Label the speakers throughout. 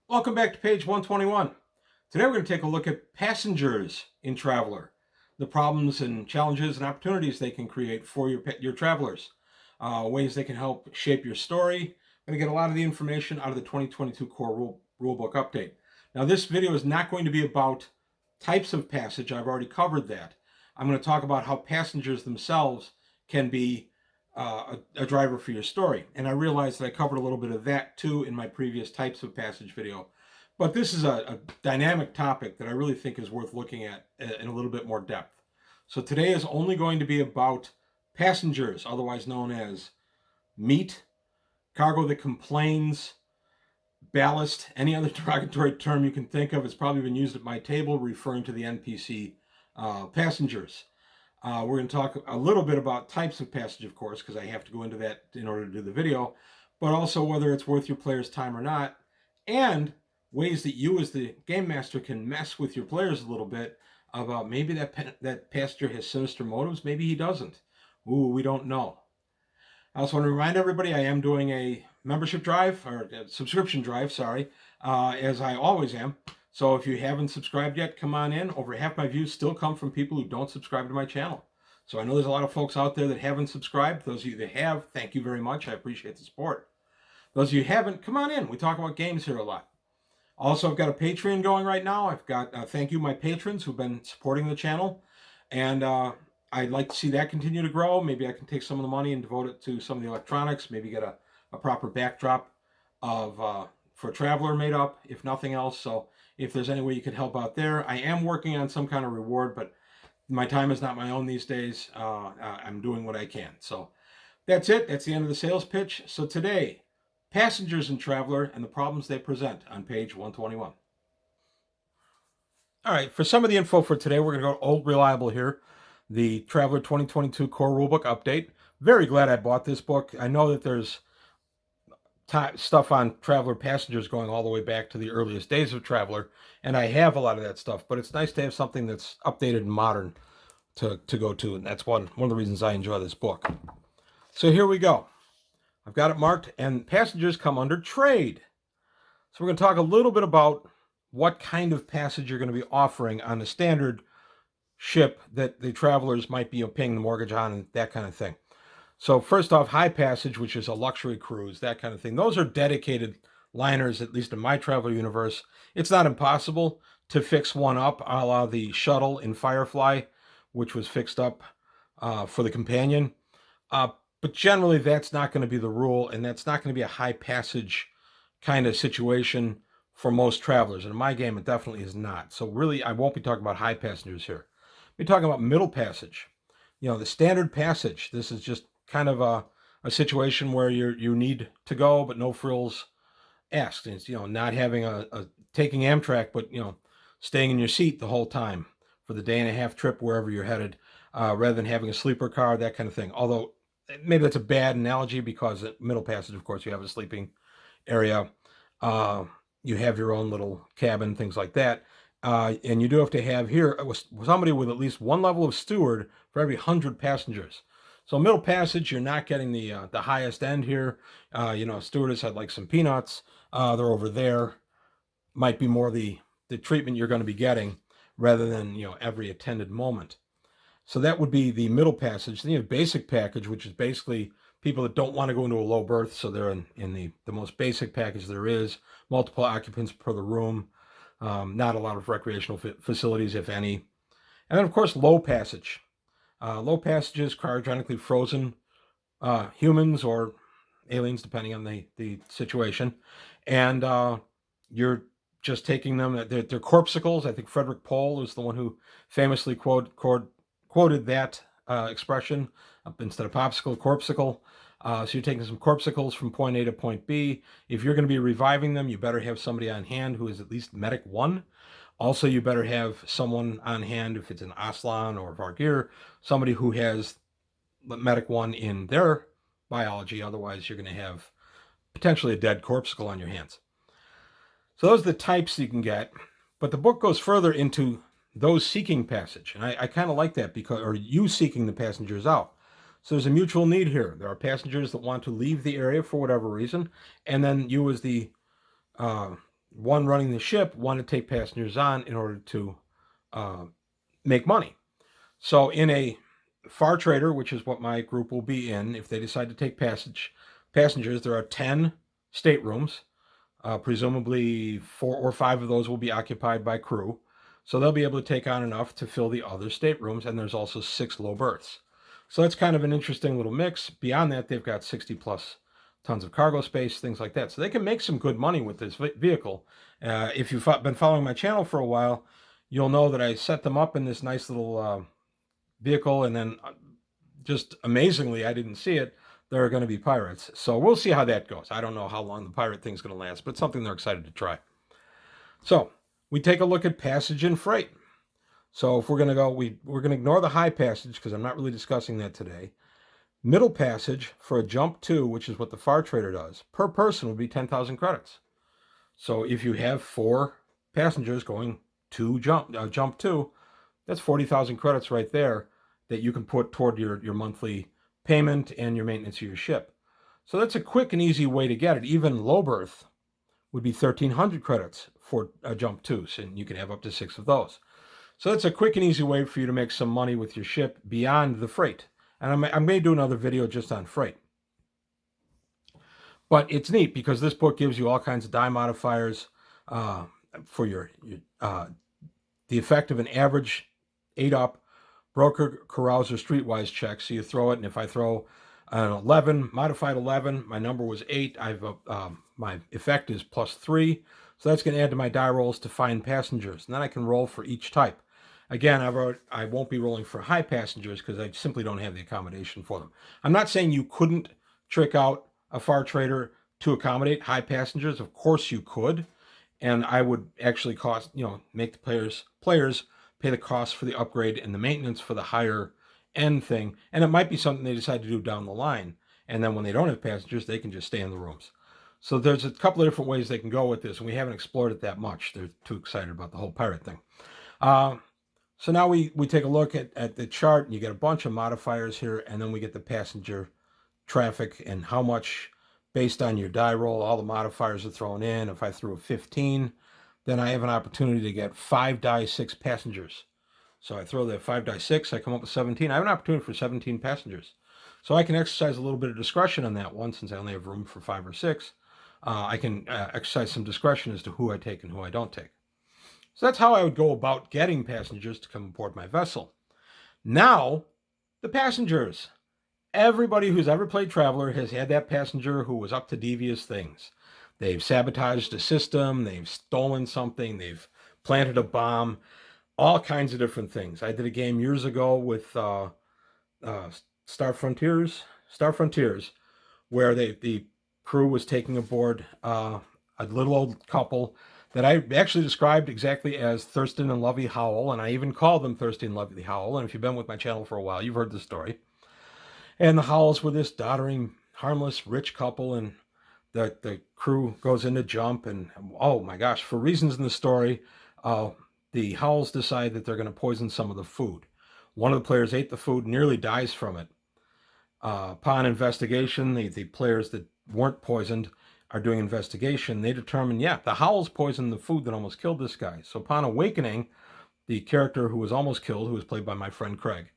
Speaker 1: Welcome back to page 121. Today we're going to take a look at passengers in Traveler, the problems and challenges and opportunities they can create for your travelers, ways they can help shape your story. We're going to get a lot of the information out of the 2022 Core Rulebook Update. Now this video is not going to be about types of passage. I've already covered that. I'm going to talk about how passengers themselves can be a driver for your story. And I realized that I covered a little bit of that too in my previous types of passage video. But this is a dynamic topic that I really think is worth looking at in a little bit more depth. So today is only going to be about passengers, otherwise known as meat, cargo that complains, ballast, any other derogatory term you can think of has probably been used at my table referring to the NPC passengers. We're going to talk a little bit about types of passage, of course, because I have to go into that in order to do the video, but also whether it's worth your player's time or not, and ways that you as the game master can mess with your players a little bit about maybe that passenger has sinister motives, maybe he doesn't. Ooh, we don't know. I also want to remind everybody I am doing a membership drive, or a subscription drive, sorry, as I always am. So if you haven't subscribed yet, come on in. Over half my views still come from people who don't subscribe to my channel. So I know there's a lot of folks out there that haven't subscribed. Those of you that have, thank you very much. I appreciate the support. Those of you who haven't, come on in. We talk about games here a lot. Also, I've got a Patreon going right now. I've got, thank you my patrons who've been supporting the channel. And I'd like to see that continue to grow. Maybe I can take some of the money and devote it to some of the electronics. Maybe get a proper backdrop of for Traveler made up, if nothing else. So if there's any way you could help out there. I am working on some kind of reward, but my time is not my own these days. I'm doing what I can. So that's it. That's the end of the sales pitch. So today, passengers in Traveler and the problems they present on page 121. All right, for some of the info for today, we're going to go old reliable here. The Traveler 2022 Core Rulebook Update. Very glad I bought this book. I know that there's stuff on Traveler passengers going all the way back to the earliest days of Traveler, and I have a lot of that stuff, but it's nice to have something that's updated and modern to go to, and that's one of the reasons I enjoy this book. So here we go. I've got it marked, and passengers come under trade. So we're going to talk a little bit about what kind of passage you're going to be offering on a standard ship that the travelers might be paying the mortgage on and that kind of thing. So first off, high passage, which is a luxury cruise, that kind of thing. Those are dedicated liners, at least in my Traveler universe. It's not impossible to fix one up, a la the shuttle in Firefly, which was fixed up for the companion. But generally, that's not going to be the rule, and that's not going to be a high passage kind of situation for most travelers. And in my game, it definitely is not. So really, I won't be talking about high passengers here. I'll be talking about middle passage. You know, the standard passage. This is just kind of a situation where you need to go, but no frills asked. It's, not having taking Amtrak, but, staying in your seat the whole time for the day and a half trip wherever you're headed, rather than having a sleeper car, that kind of thing. Although maybe that's a bad analogy because at middle passage, of course, you have a sleeping area. You have your own little cabin, things like that. And you do have to have here somebody with at least one level of steward for every 100 passengers. So middle passage, you're not getting the highest end here. Stewardess had like some peanuts. They're over there. Might be more the treatment you're going to be getting rather than, every attended moment. So that would be the middle passage. Then you have basic package, which is basically people that don't want to go into a low berth. So they're in the most basic package there is. Multiple occupants per the room. Not a lot of recreational facilities, if any. And then, of course, low passage. Low passages, cryogenically frozen humans or aliens, depending on the situation. And you're just taking them, they're corpuscles. I think Frederick Pohl is the one who famously quoted that expression instead of popsicle, corpsicle. So you're taking some corpuscles from point A to point B. If you're going to be reviving them, you better have somebody on hand who is at least Medic 1. Also, you better have someone on hand, if it's an Aslan or Vargir, somebody who has Medic 1 in their biology. Otherwise, you're going to have potentially a dead corpuscle on your hands. So those are the types you can get. But the book goes further into those seeking passage. And I kind of like that or you seeking the passengers out. So there's a mutual need here. There are passengers that want to leave the area for whatever reason. And then you as the one running the ship, one to take passengers on in order to make money. So in a Far Trader, which is what my group will be in, if they decide to take passengers, there are 10 staterooms. Presumably 4 or 5 of those will be occupied by crew. So they'll be able to take on enough to fill the other staterooms, and there's also 6 low berths. So that's kind of an interesting little mix. Beyond that, they've got 60 plus tons of cargo space, things like that. So they can make some good money with this vehicle. If you've been following my channel for a while, you'll know that I set them up in this nice little vehicle, and then just amazingly, I didn't see it, there are going to be pirates. So we'll see how that goes. I don't know how long the pirate thing's going to last, but it's something they're excited to try. So we take a look at passage and freight. So if we're going to go, we're going to ignore the high passage because I'm not really discussing that today. Middle passage for a jump 2, which is what the Far Trader does, per person would be 10,000 credits. So if you have 4 passengers going to jump 2, that's 40,000 credits right there that you can put toward your monthly payment and your maintenance of your ship. So that's a quick and easy way to get it. Even low berth would be 1,300 credits for a jump 2, and you can have up to 6 of those. So that's a quick and easy way for you to make some money with your ship beyond the freight. And I may do another video just on freight. But it's neat because this book gives you all kinds of die modifiers for the effect of an average 8-up broker, carouser, streetwise check. So you throw it, and if I throw an 11, modified 11, my number was 8. My effect is +3. So that's going to add to my die rolls to find passengers. And then I can roll for each type. Again, I won't be rolling for high passengers because I simply don't have the accommodation for them. I'm not saying you couldn't trick out a Far Trader to accommodate high passengers. Of course you could. And I would actually make the players pay the cost for the upgrade and the maintenance for the higher end thing. And it might be something they decide to do down the line. And then when they don't have passengers, they can just stay in the rooms. So there's a couple of different ways they can go with this, and we haven't explored it that much. They're too excited about the whole pirate thing. So now we take a look at the chart, and you get a bunch of modifiers here, and then we get the passenger traffic and how much, based on your die roll, all the modifiers are thrown in. If I threw a 15, then I have an opportunity to get 5 die 6 passengers. So I throw the 5 die 6, I come up with 17. I have an opportunity for 17 passengers. So I can exercise a little bit of discretion on that one, since I only have room for 5 or 6. I can exercise some discretion as to who I take and who I don't take. So that's how I would go about getting passengers to come aboard my vessel. Now, the passengers. Everybody who's ever played Traveller has had that passenger who was up to devious things. They've sabotaged a system, they've stolen something, they've planted a bomb, all kinds of different things. I did a game years ago with Star Frontiers, where the crew was taking aboard a little old couple that I actually described exactly as Thurston and Lovey Howell, and I even called them Thirsty and Lovey Howell. And if you've been with my channel for a while, you've heard the story. And the Howells were this doddering, harmless, rich couple, and the crew goes in to jump, and oh my gosh, for reasons in the story, the Howells decide that they're going to poison some of the food. One of the players ate the food, nearly dies from it. Upon investigation, the players that weren't poisoned are doing investigation. They determine, the Howells poisoned the food that almost killed this guy. So upon awakening, the character who was almost killed, who was played by my friend Craig,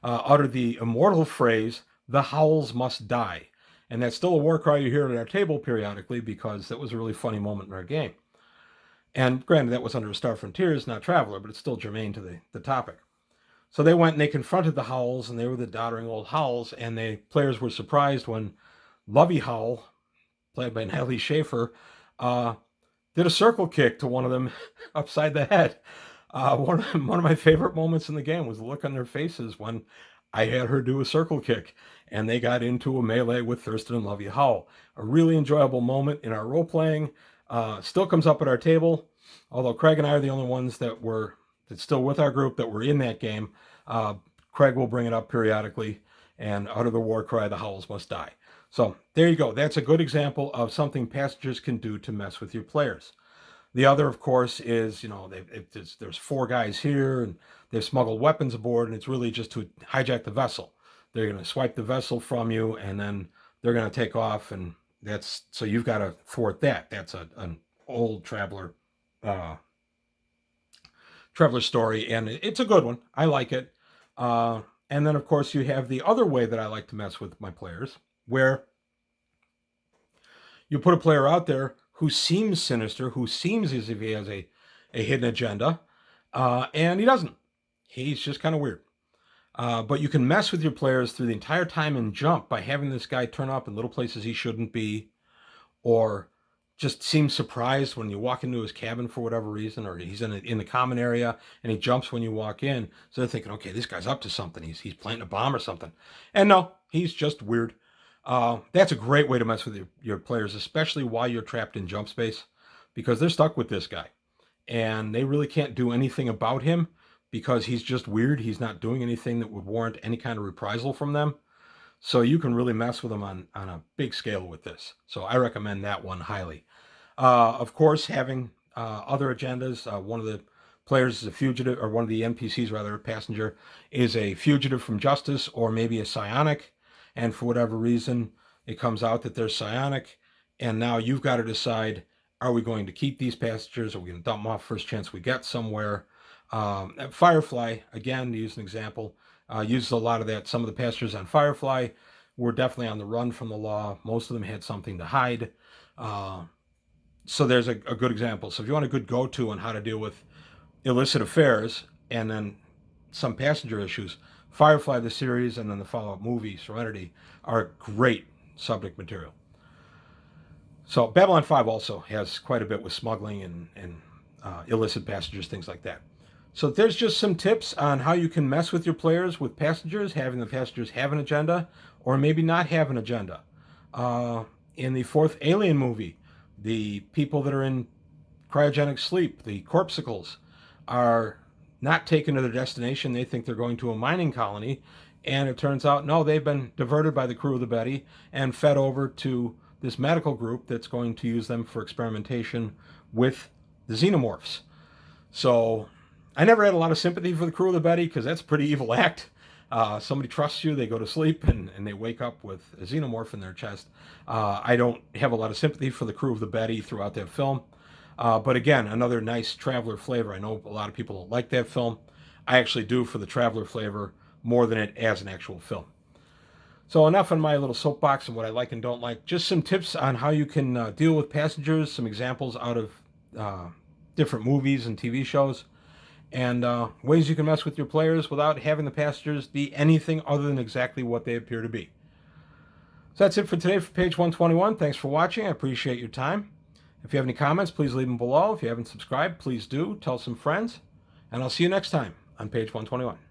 Speaker 1: uttered the immortal phrase, "The Howells must die." And that's still a war cry you hear at our table periodically, because that was a really funny moment in our game. And granted, that was under Star Frontiers, not Traveller, but it's still germane to the topic. So they went and they confronted the Howells, and they were the doddering old Howells, and the players were surprised when Lovey Howell, played by Natalie Schaefer, did a circle kick to one of them upside the head. One of my favorite moments in the game was the look on their faces when I had her do a circle kick, and they got into a melee with Thurston and Lovey Howell. A really enjoyable moment in our role-playing. Still comes up at our table, although Craig and I are the only ones that's still with our group that were in that game. Craig will bring it up periodically and utter the war cry, "The Howells must die." So there you go. That's a good example of something passengers can do to mess with your players. The other, of course, is, there's 4 guys here, and they've smuggled weapons aboard, and it's really just to hijack the vessel. They're going to swipe the vessel from you, and then they're going to take off, and so you've got to thwart that. That's a old Traveler story, and it's a good one. I like it. And then, of course, you have the other way that I like to mess with my players, where you put a player out there who seems sinister, who seems as if he has a hidden agenda, and he doesn't. He's just kind of weird. But you can mess with your players through the entire time in Jump by having this guy turn up in little places he shouldn't be, or just seem surprised when you walk into his cabin for whatever reason, or he's in the common area and he jumps when you walk in. So they're thinking, okay, this guy's up to something. He's planting a bomb or something. And no, he's just weird. That's a great way to mess with your players, especially while you're trapped in Jump space, because they're stuck with this guy and they really can't do anything about him because he's just weird. He's not doing anything that would warrant any kind of reprisal from them. So you can really mess with them on a big scale with this. So I recommend that one highly. Of course, having other agendas. One of the players is a fugitive, or one of the NPCs, rather, a passenger, is a fugitive from justice or maybe a psionic. And for whatever reason, it comes out that they're psionic. And now you've got to decide, are we going to keep these passengers? Are we going to dump them off first chance we get somewhere? Firefly, again, to use an example, uses a lot of that. Some of the passengers on Firefly were definitely on the run from the law. Most of them had something to hide. So there's a good example. So if you want a good go-to on how to deal with illicit affairs and then some passenger issues, Firefly, the series, and then the follow-up movie, Serenity, are great subject material. So Babylon 5 also has quite a bit with smuggling and illicit passengers, things like that. So there's just some tips on how you can mess with your players with passengers, having the passengers have an agenda or maybe not have an agenda. In the fourth Alien movie, the people that are in cryogenic sleep, the corpuscles, are not taken to their destination. They think they're going to a mining colony, and it turns out, no, they've been diverted by the crew of the Betty and fed over to this medical group that's going to use them for experimentation with the xenomorphs. So I never had a lot of sympathy for the crew of the Betty because that's a pretty evil act. Somebody trusts you, they go to sleep, and they wake up with a xenomorph in their chest. I don't have a lot of sympathy for the crew of the Betty throughout that film. But again, another nice Traveler flavor. I know a lot of people don't like that film. I actually do for the Traveler flavor more than it as an actual film. So enough on my little soapbox and what I like and don't like. Just some tips on how you can deal with passengers, some examples out of different movies and TV shows, and ways you can mess with your players without having the passengers be anything other than exactly what they appear to be. So that's it for today for page 121. Thanks for watching. I appreciate your time. If you have any comments, please leave them below. If you haven't subscribed, please do. Tell some friends. And I'll see you next time on page 121.